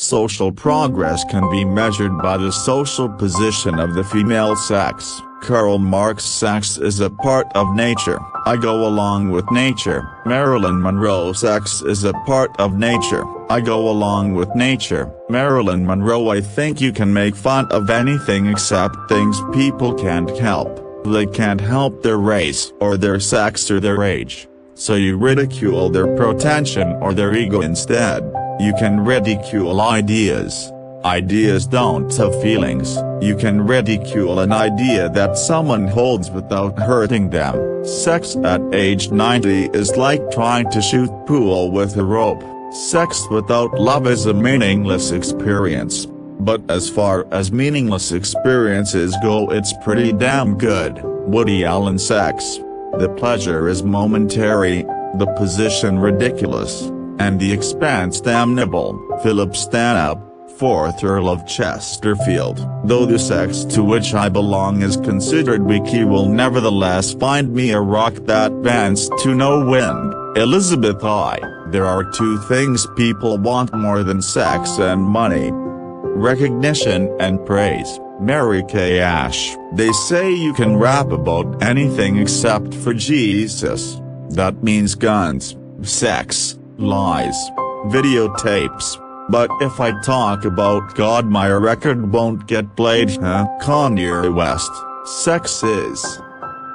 Social progress can be measured by the social position of the female sex. Karl Marx. Sex is a part of nature. I go along with nature. Marilyn Monroe. Sex is a part of nature. I go along with nature. Marilyn Monroe. I think you can make fun of anything except things people can't help. They can't help their race or their sex or their age. So you ridicule their pretension or their ego instead. You can ridicule ideas. Ideas don't have feelings. You can ridicule an idea that someone holds without hurting them. Sex at age 90 is like trying to shoot pool with a rope. Sex without love is a meaningless experience. But as far as meaningless experiences go, it's pretty damn good. Woody Allen. Sex. The pleasure is momentary, the position ridiculous, and the expanse damnable. Philip Stanhope, 4th Earl of Chesterfield. Though the sex to which I belong is considered weak, you will nevertheless find me a rock that bends to no wind. Elizabeth I. There are two things people want more than sex and money: recognition and praise. Mary Kay Ash. They say you can rap about anything except for Jesus. That means guns, sex, lies, videotapes. But if I talk about God, my record won't get played, huh? Kanye West. Sex is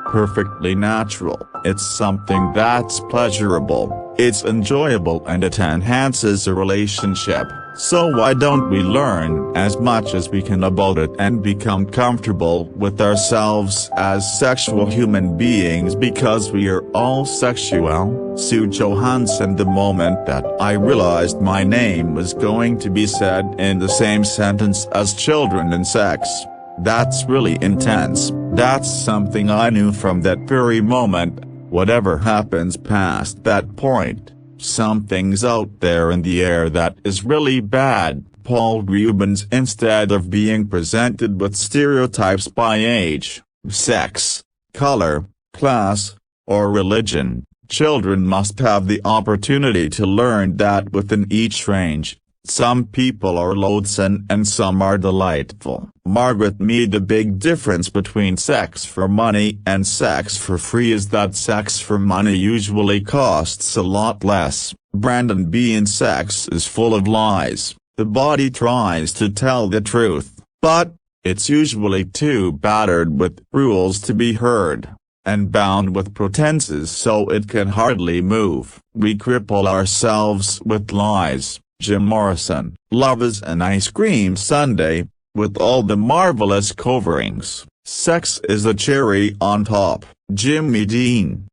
perfectly natural. It's something that's pleasurable, it's enjoyable, and it enhances a relationship. So why don't we learn as much as we can about it and become comfortable with ourselves as sexual human beings, because we are all sexual? Sue Johansson. The moment that I realized my name was going to be said in the same sentence as children and sex, that's really intense. That's something I knew from that very moment. Whatever happens past that point, something's out there in the air that is really bad. Paul Rubens. Instead of being presented with stereotypes by age, sex, color, class, or religion, children must have the opportunity to learn that within each range, some people are loathsome and some are delightful. Margaret Mead. The big difference between sex for money and sex for free is that sex for money usually costs a lot less. Brandon B. Sex is full of lies. The body tries to tell the truth, but it's usually too battered with rules to be heard, and bound with pretenses so it can hardly move. We cripple ourselves with lies. Jim Morrison. Love is an ice cream sundae, with all the marvelous coverings. Sex is the cherry on top. Jimmy Dean.